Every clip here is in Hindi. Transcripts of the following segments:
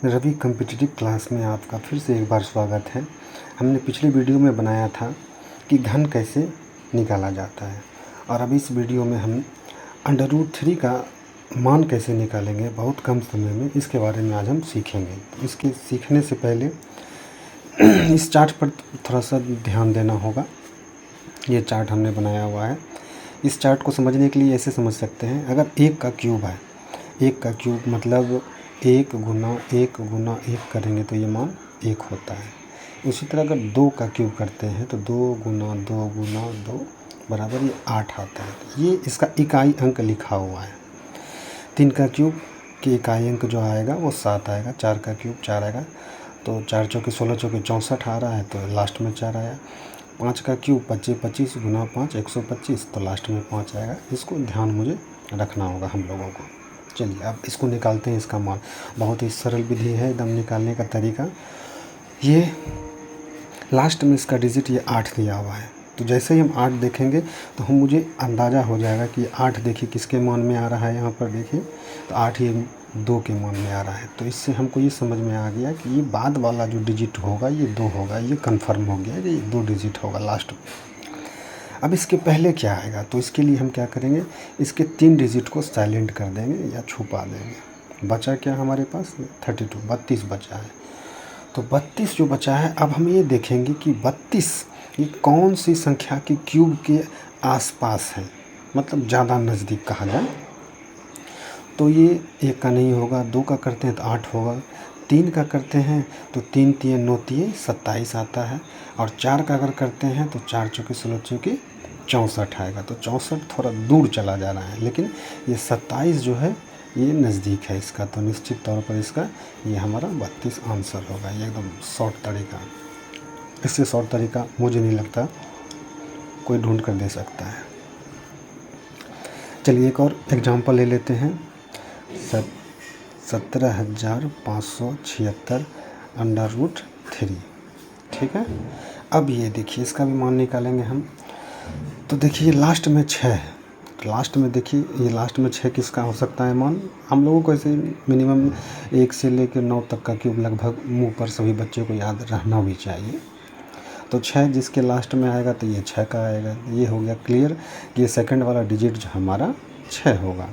रवि कॉम्पिटिटिव क्लास में आपका फिर से एक बार स्वागत है। हमने पिछली वीडियो में बनाया था कि घन कैसे निकाला जाता है, और अब इस वीडियो में हम √3 का मान कैसे निकालेंगे बहुत कम समय में, इसके बारे में आज हम सीखेंगे। तो इसके सीखने से पहले इस चार्ट पर थोड़ा सा ध्यान देना होगा। ये चार्ट हमने बनाया हुआ है। इस चार्ट को समझने के लिए ऐसे समझ सकते हैं, अगर 1 का क्यूब है, 1 का क्यूब मतलब 1 गुना 1 गुना 1 करेंगे तो ये मान 1 होता है। उसी तरह अगर 2 का क्यूब करते हैं तो 2 गुना 2 गुना 2 बराबर ये 8 आता है। ये इसका इकाई अंक लिखा हुआ है। 3 का क्यूब की इकाई अंक जो आएगा वो 7 आएगा। 4 का क्यूब 4 आएगा, तो 4 चौके 16 चौके 64 आ रहा है, तो लास्ट में 4 आया। 5 का क्यूब 25 25 गुना 5 125, तो लास्ट में 5 आएगा। इसको ध्यान मुझे रखना होगा हम लोगों को। चलिए अब इसको निकालते हैं। इसका मान बहुत ही सरल विधि है एकदम निकालने का तरीका। ये लास्ट में इसका डिजिट ये 8 दिया हुआ है, तो जैसे ही हम 8 देखेंगे तो मुझे अंदाज़ा हो जाएगा कि 8 देखिए किसके मान में आ रहा है। यहाँ पर देखिए तो 8 ये 2 के मान में आ रहा है। तो इससे हमको ये समझ में आ गया कि ये बाद वाला जो डिजिट होगा ये 2 होगा। ये कंफर्म हो गया कि ये 2 डिजिट होगा लास्ट में। अब इसके पहले क्या आएगा, तो इसके लिए हम क्या करेंगे, इसके 3 डिजिट को साइलेंट कर देंगे या छुपा देंगे। बचा क्या हमारे पास 32 बचा है। तो 32 जो बचा है, अब हम ये देखेंगे कि 32 ये कौन सी संख्या के क्यूब के आसपास है, मतलब ज़्यादा नज़दीक कहा जाए तो ये 1 का नहीं होगा। 2 का करते हैं तो 8 होगा। 3 का करते हैं तो 3 3 9 3 27 आता है। और 4 का अगर करते हैं तो 4 चौके 16 चौके 64 आएगा। तो 64 थोड़ा दूर चला जा रहा है, लेकिन ये 27 जो है ये नज़दीक है इसका। तो निश्चित तौर पर इसका ये हमारा 32 आंसर होगा। ये एकदम शॉर्ट तरीका। इससे शॉर्ट तरीका मुझे नहीं लगता कोई ढूंढ कर दे सकता है। चलिए एक और एग्जांपल ले लेते हैं। 17,576 √3। ठीक है। अब ये देखिए इसका भी मान निकालेंगे हम। तो देखिए लास्ट में 6 है, तो लास्ट में देखिए ये लास्ट में 6 किसका हो सकता है मान। हम लोगों को ऐसे मिनिमम 1 से लेकर 9 तक का क्यूब लगभग मुंह पर सभी बच्चों को याद रहना भी चाहिए। तो 6 जिसके लास्ट में आएगा तो ये 6 का आएगा। ये हो गया क्लियर कि ये सेकंड वाला डिजिट जो हमारा 6 होगा।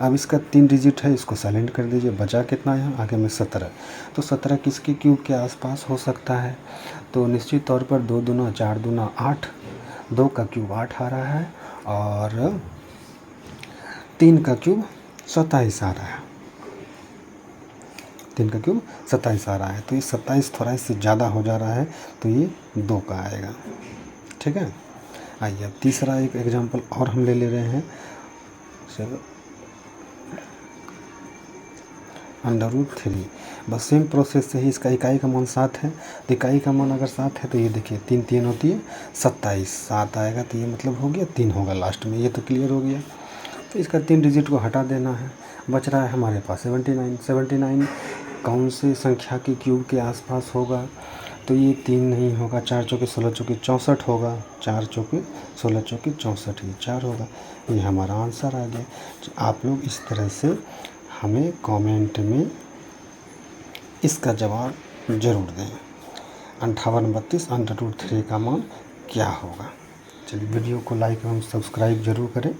अब इसका 3 डिजिट है, इसको साइलेंट कर दीजिए। बचा कितना यहाँ आगे में 17। तो 17 किसके क्यूब के आसपास हो सकता है, तो निश्चित तौर पर 2 दूना 4 दूना 8, 2 का क्यूब 8 आ रहा है, और 3 का क्यूब 27 आ रहा है। 3 का क्यूब 27 आ रहा है, तो ये 27 थोड़ा इससे ज़्यादा हो जा रहा है, तो ये 2 का आएगा। ठीक है। आइए अब तीसरा एक एग्जांपल और हम ले रहे हैं। √3 बस सेम प्रोसेस से ही इसका इकाई का मान 7 है। तो इकाई का मान अगर 7 है तो ये देखिए 3 3 होती है 27, 7 आएगा, तो ये मतलब हो गया 3 होगा लास्ट में। ये तो क्लियर हो गया। तो इसका 3 डिजिट को हटा देना है। बच रहा है हमारे पास 79। 79 कौन सी संख्या के क्यूब के आसपास होगा, तो ये 3 नहीं होगा। 4 चौके 16 चौके 64 होगा। 4 चौके 16 चौके 64, ये 4 होगा। ये हमारा आंसर आ गया। तो आप लोग इस तरह से हमें कमेंट में इसका जवाब ज़रूर दें। 58 √3 का मान क्या होगा। चलिए वीडियो को लाइक एवं सब्सक्राइब ज़रूर करें।